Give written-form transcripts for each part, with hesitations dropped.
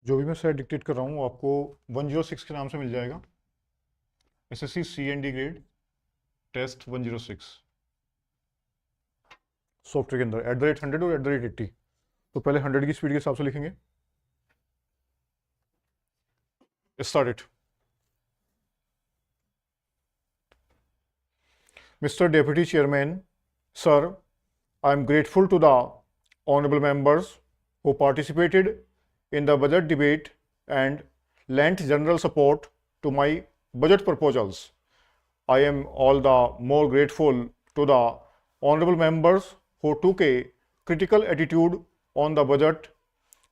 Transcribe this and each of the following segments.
जो भी मैं स्लाइड डिक्टेट कर रहा हूँ आपको 106 के नाम से मिल जाएगा। SSC C D grade test 106 software के अंदर @100 और @80। तो पहले 100 की स्पीड के हिसाब से लिखेंगे। Start it. Mr. Deputy Chairman, sir, I am grateful to the honorable members who participated in the budget debate and lent general support to my budget proposals. I am all the more grateful to the honorable members who took a critical attitude on the budget,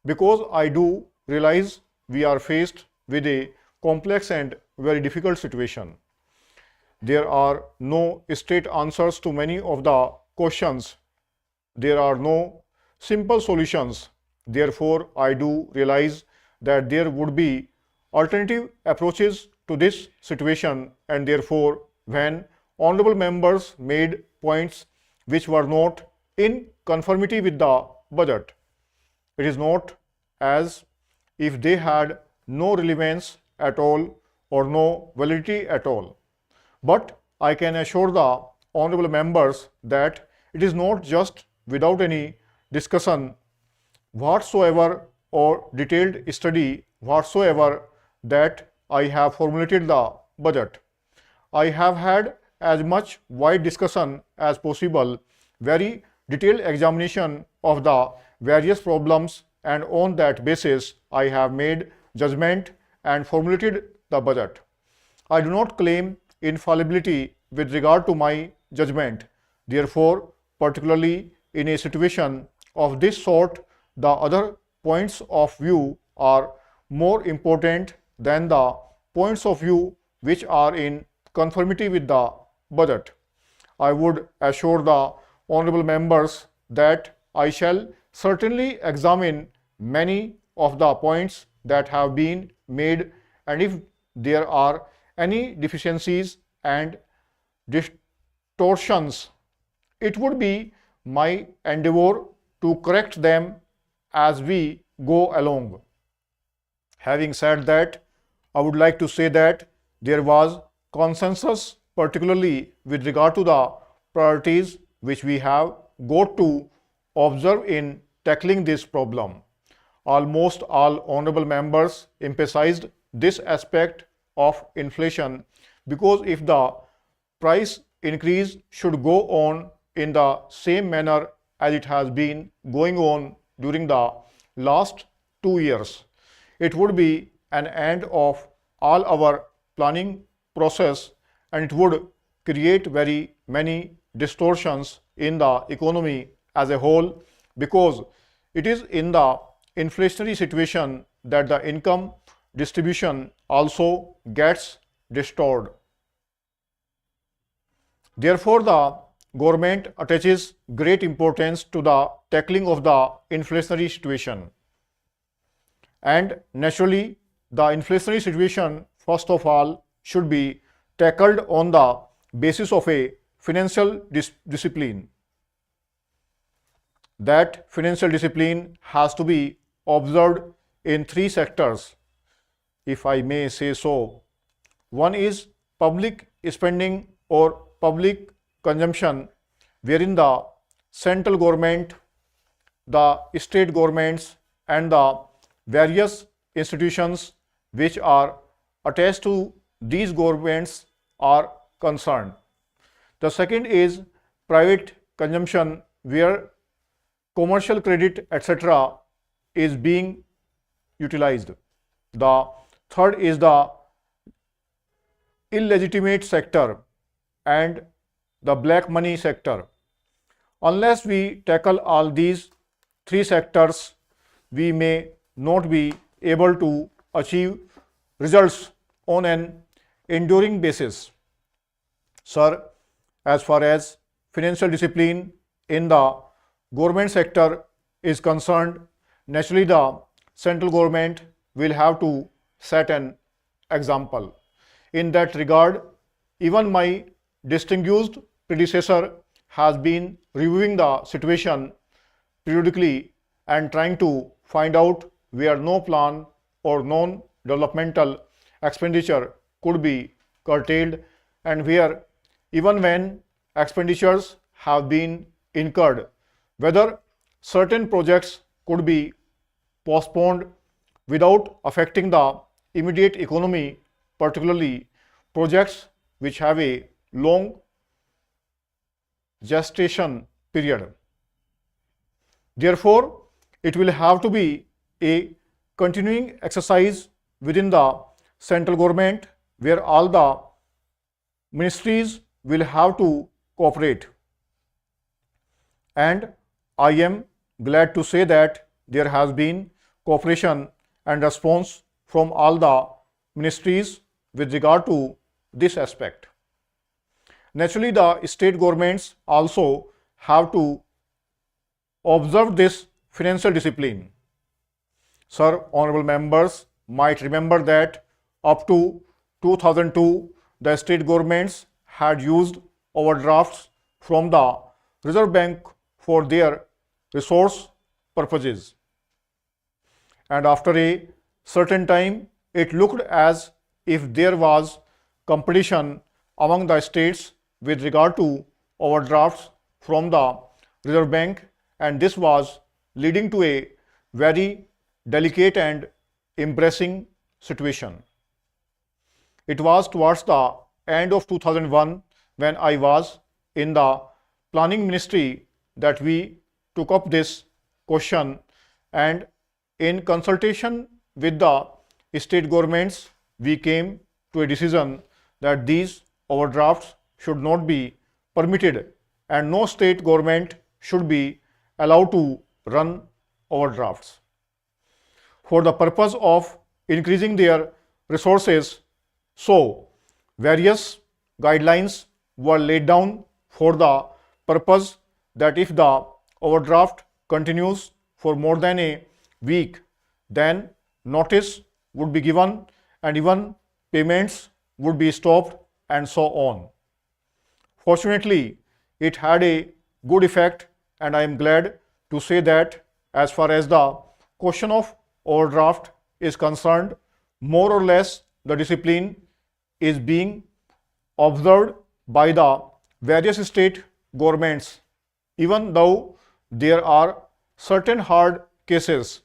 because I do realize we are faced with a complex and very difficult situation. There are no straight answers to many of the questions. There are no simple solutions. Therefore, I do realize that there would be alternative approaches to this situation, and therefore, when honorable members made points which were not in conformity with the budget, it is not as if they had no relevance at all or no validity at all. But I can assure the honorable members that it is not just without any discussion whatsoever or detailed study whatsoever that I have formulated the budget. I have had as much wide discussion as possible, very detailed examination of the various problems, and on that basis I have made judgment and formulated the budget. I do not claim infallibility with regard to my judgment. Therefore, particularly in a situation of this sort, the other points of view are more important than the points of view which are in conformity with the budget. I would assure the honorable members that I shall certainly examine many of the points that have been made, and if there are any deficiencies and distortions, it would be my endeavor to correct them as we go along. Having said that, I would like to say that there was consensus, particularly with regard to the priorities which we have got to observe in tackling this problem. Almost all honorable members emphasized this aspect of inflation, because if the price increase should go on in the same manner as it has been going on during the last 2 years, it would be an end of all our planning process, and it would create very many distortions in the economy as a whole, because it is in the inflationary situation that the income distribution also gets distorted. Therefore, the government attaches great importance to the tackling of the inflationary situation. And naturally, the inflationary situation, first of all, should be tackled on the basis of a financial discipline. That financial discipline has to be observed in 3 sectors, if I may say so. One is public spending or public consumption, wherein the central government, the state governments, and the various institutions which are attached to these governments are concerned. The second is private consumption, where commercial credit, etc., is being utilized. The third is the illegitimate sector and the black money sector. Unless we tackle all these 3 sectors, we may not be able to achieve results on an enduring basis. Sir, as far as financial discipline in the government sector is concerned, naturally the central government will have to set an example. In that regard, even my distinguished predecessor has been reviewing the situation periodically and trying to find out where no plan or non-developmental expenditure could be curtailed, and where even when expenditures have been incurred, whether certain projects could be postponed without affecting the immediate economy, particularly projects which have a long gestation period. Therefore, it will have to be a continuing exercise within the central government where all the ministries will have to cooperate. And I am glad to say that there has been cooperation and response from all the ministries with regard to this aspect. Naturally, the state governments also have to observe this financial discipline. Sir, honorable members might remember that up to 2002, the state governments had used overdrafts from the Reserve Bank for their resource purposes. And after a certain time, it looked as if there was competition among the states with regard to overdrafts from the Reserve Bank, and this was leading to a very delicate and embarrassing situation. It was towards the end of 2001 when I was in the planning ministry that we took up this question, and in consultation with the state governments, we came to a decision that these overdrafts should not be permitted and no state government should be allowed to run overdrafts. For the purpose of increasing their resources, so various guidelines were laid down for the purpose that if the overdraft continues for more than a week, then notice would be given and even payments would be stopped and so on. Fortunately, it had a good effect, and I am glad to say that as far as the question of overdraft is concerned, more or less the discipline is being observed by the various state governments, even though there are certain hard cases.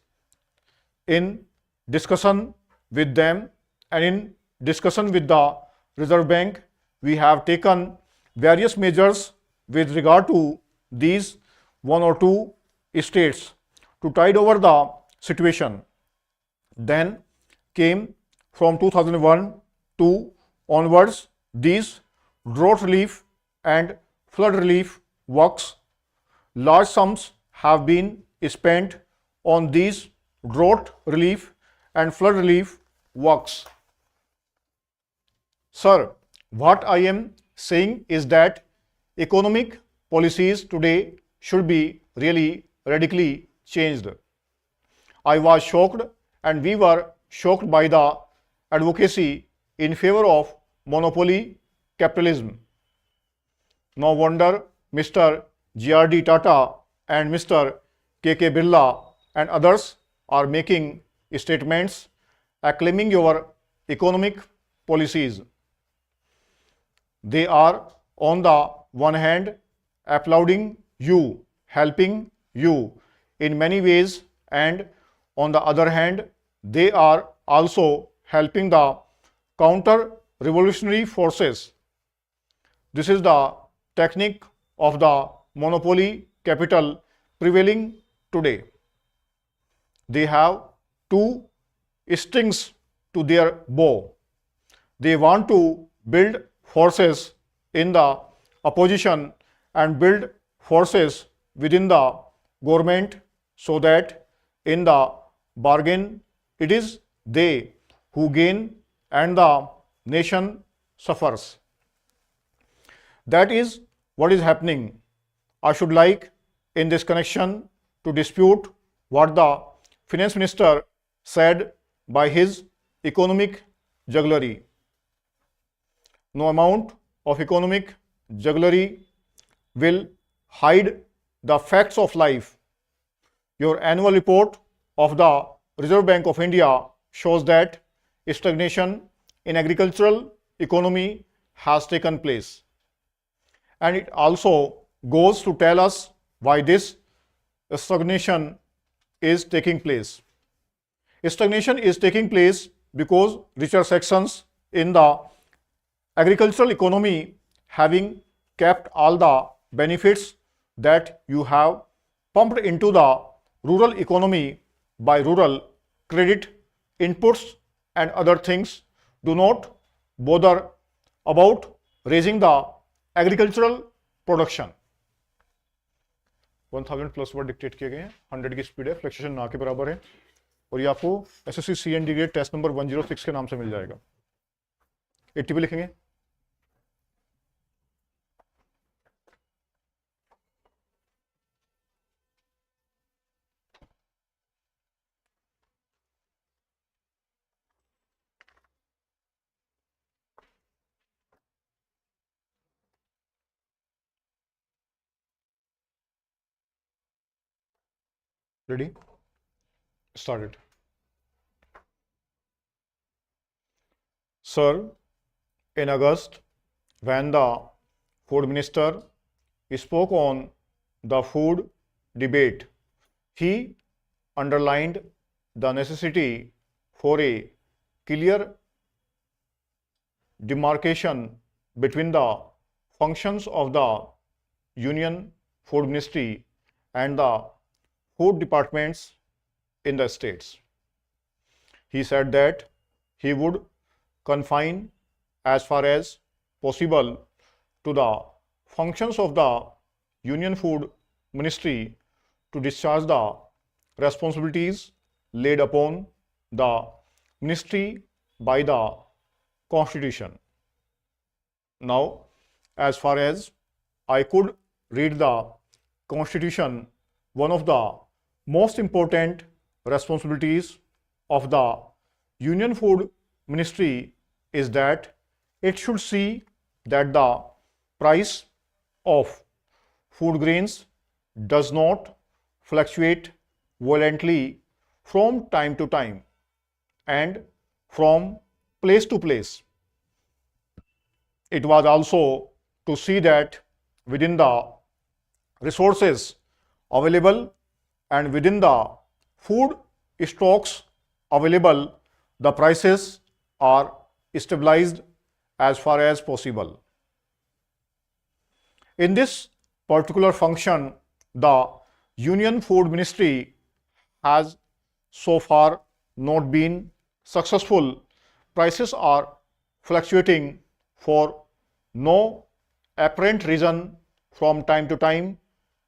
In discussion with them and in discussion with the Reserve Bank, we have taken various measures with regard to these one or two states to tide over the situation. Then came from 2001 to onwards these drought relief and flood relief works. Large sums have been spent on these drought relief and flood relief works. Sir, what I am saying is that economic policies today should be really radically changed. I was shocked and we were shocked by the advocacy in favor of monopoly capitalism. No wonder Mr. G.R.D. Tata and Mr. K.K. Birla and others are making statements acclaiming your economic policies. They are on the one hand applauding you, helping you in many ways, and on the other hand they are also helping the counter revolutionary forces. This is the technique of the monopoly capital prevailing today. They have two strings to their bow. They want to build forces in the opposition and build forces within the government, so that in the bargain it is they who gain and the nation suffers. That is what is happening. I should like in this connection to dispute what the finance minister said by his economic jugglery. No amount of economic jugglery will hide the facts of life. Your annual report of the Reserve Bank of India shows that stagnation in agricultural economy has taken place. And it also goes to tell us why this stagnation is taking place. Stagnation is taking place because richer sections in the agricultural economy having kept all the benefits that you have pumped into the rural economy by rural credit inputs and other things do not bother about raising the agricultural production 1000 plus word dictate किए गए हैं, 100 की speed है, fluctuation ना के बराबर है और ये आपको SSC C and D grade test number 106 के नाम से मिल जाएगा। 80 पे लिखेंगे। Ready? Started. Sir, in August, when the food minister spoke on the food debate, he underlined the necessity for a clear demarcation between the functions of the Union Food Ministry and the food departments in the states. He said that he would confine as far as possible to the functions of the Union Food Ministry to discharge the responsibilities laid upon the ministry by the Constitution. Now, as far as I could read the Constitution, one of the most important responsibilities of the Union Food Ministry is that it should see that the price of food grains does not fluctuate violently from time to time and from place to place. It was also to see that within the resources available and within the food stocks available, the prices are stabilized as far as possible. In this particular function, the Union Food Ministry has so far not been successful. Prices are fluctuating for no apparent reason from time to time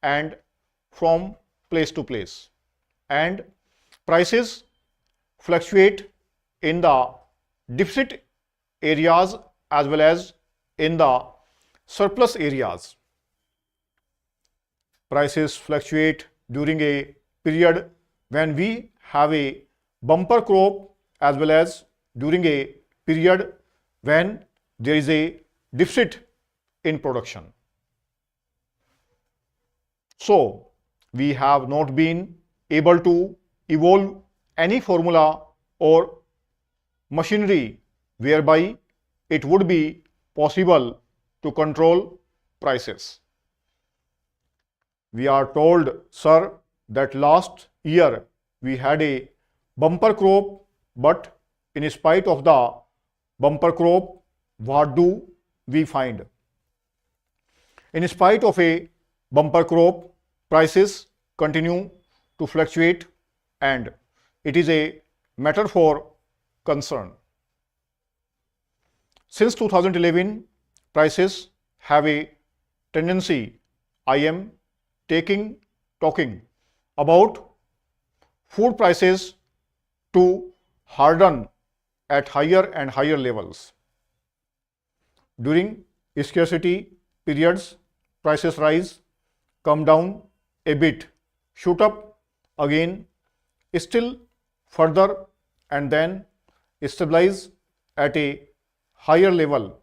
and from place to place, and prices fluctuate in the deficit areas as well as in the surplus areas. Prices fluctuate during a period when we have a bumper crop as well as during a period when there is a deficit in production. So, we have not been able to evolve any formula or machinery whereby it would be possible to control prices. We are told, sir, that last year we had a bumper crop, but in spite of the bumper crop, what do we find? In spite of a bumper crop, prices continue to fluctuate and it is a matter for concern. Since 2011, prices have a tendency, I am talking about food prices to harden at higher and higher levels. During scarcity periods, prices rise, come down a bit, shoot up again, still further, and then stabilize at a higher level.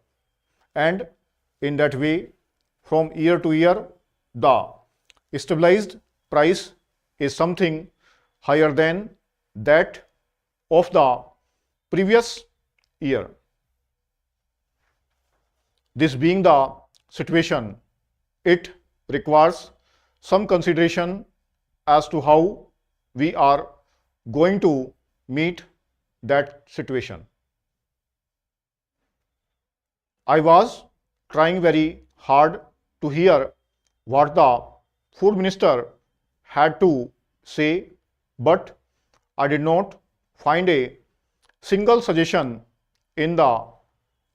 And in that way, from year to year, the stabilized price is something higher than that of the previous year. This being the situation, it requires some consideration as to how we are going to meet that situation. I was trying very hard to hear what the food minister had to say, but I did not find a single suggestion in the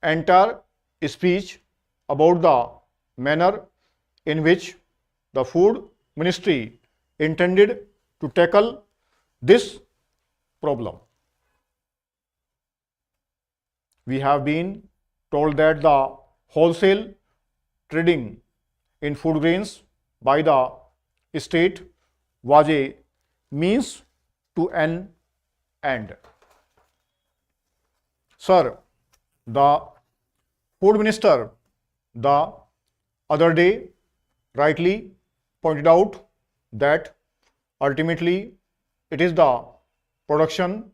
entire speech about the manner in which the food ministry intended to tackle this problem. We have been told that the wholesale trading in food grains by the state was a means to an end. Sir, the food minister the other day rightly pointed out that ultimately it is the production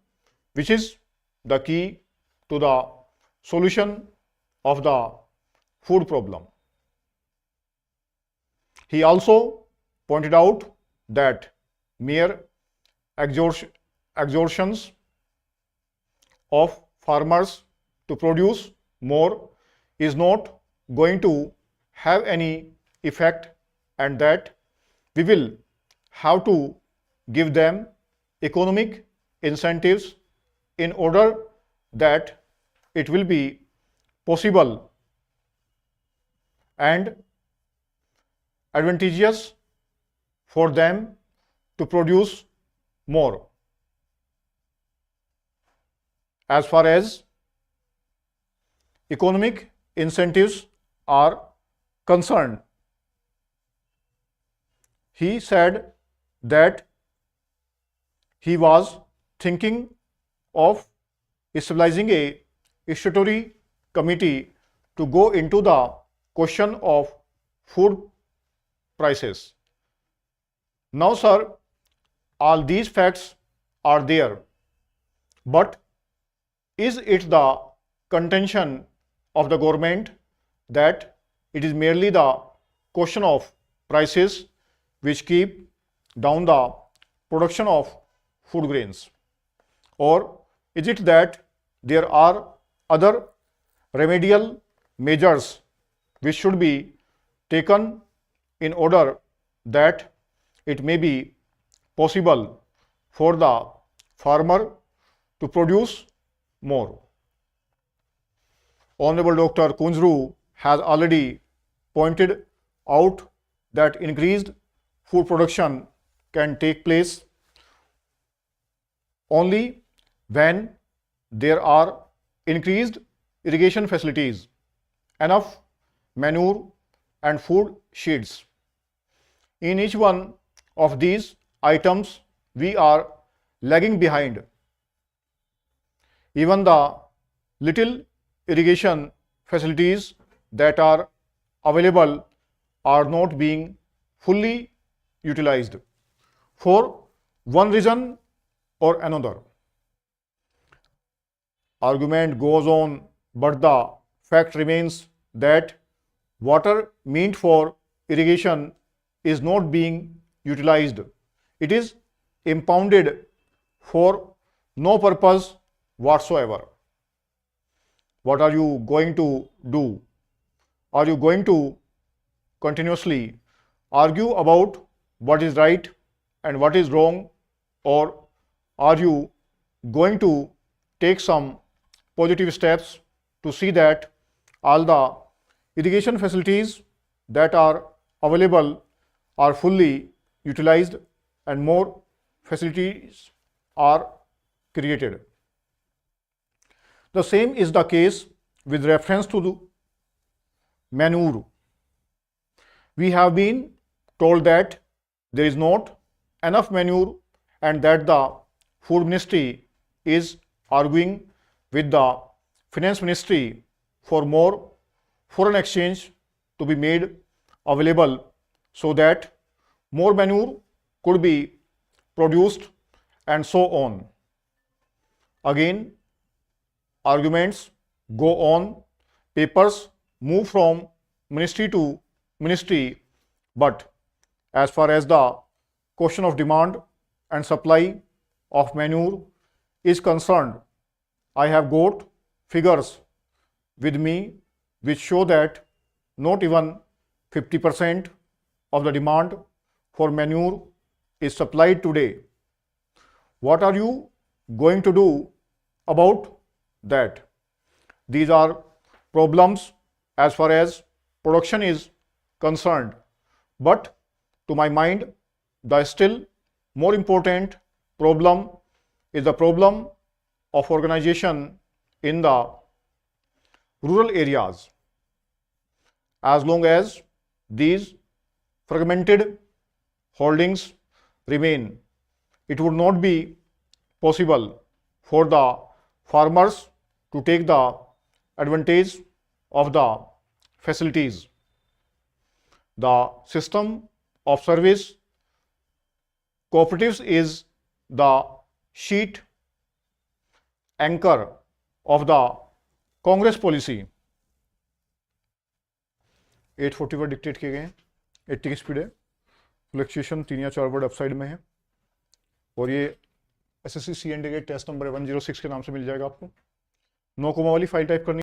which is the key to the solution of the food problem. He also pointed out that mere exertions of farmers to produce more is not going to have any effect, and that we will have to give them economic incentives in order that it will be possible and advantageous for them to produce more. As far as economic incentives are concerned, he said that he was thinking of establishing a statutory committee to go into the question of food prices. Now, sir, all these facts are there, but is it the contention of the government that it is merely the question of prices which keep down the production of food grains? Or is it that there are other remedial measures which should be taken in order that it may be possible for the farmer to produce more? Honorable Dr. Kunjru has already pointed out that increased food production can take place only when there are increased irrigation facilities, enough manure and food sheds. In each one of these items, we are lagging behind. Even the little irrigation facilities that are available are not being fully utilized for one reason or another. Argument goes on, but the fact remains that water meant for irrigation is not being utilized. It is impounded for no purpose whatsoever. What are you going to do? Are you going to continuously argue about what is right and what is wrong, or are you going to take some positive steps to see that all the irrigation facilities that are available are fully utilized and more facilities are created? The same is the case with reference to the manure. We have been told that there is not enough manure and that the food ministry is arguing with the finance ministry for more foreign exchange to be made available so that more manure could be produced and so on. Again, arguments go on, papers move from ministry to ministry, but as far as the question of demand and supply of manure is concerned, I have got figures with me which show that not even 50% of the demand for manure is supplied today. What are you going to do about that? These are problems as far as production is concerned, but to my mind, the still more important problem is the problem of organization in the rural areas. As long as these fragmented holdings remain, it would not be possible for the farmers to take the advantage of the facilities. The system of service cooperatives is the sheet anchor of the Congress policy. 840 word dictate किए गए हैं, 80 की speed है, fluctuation 3 या 4 word upside में है, और ये SSC C D test number 106 के नाम से मिल जाएगा आपको। 9 कोमा वाली फाइल टाइप करनी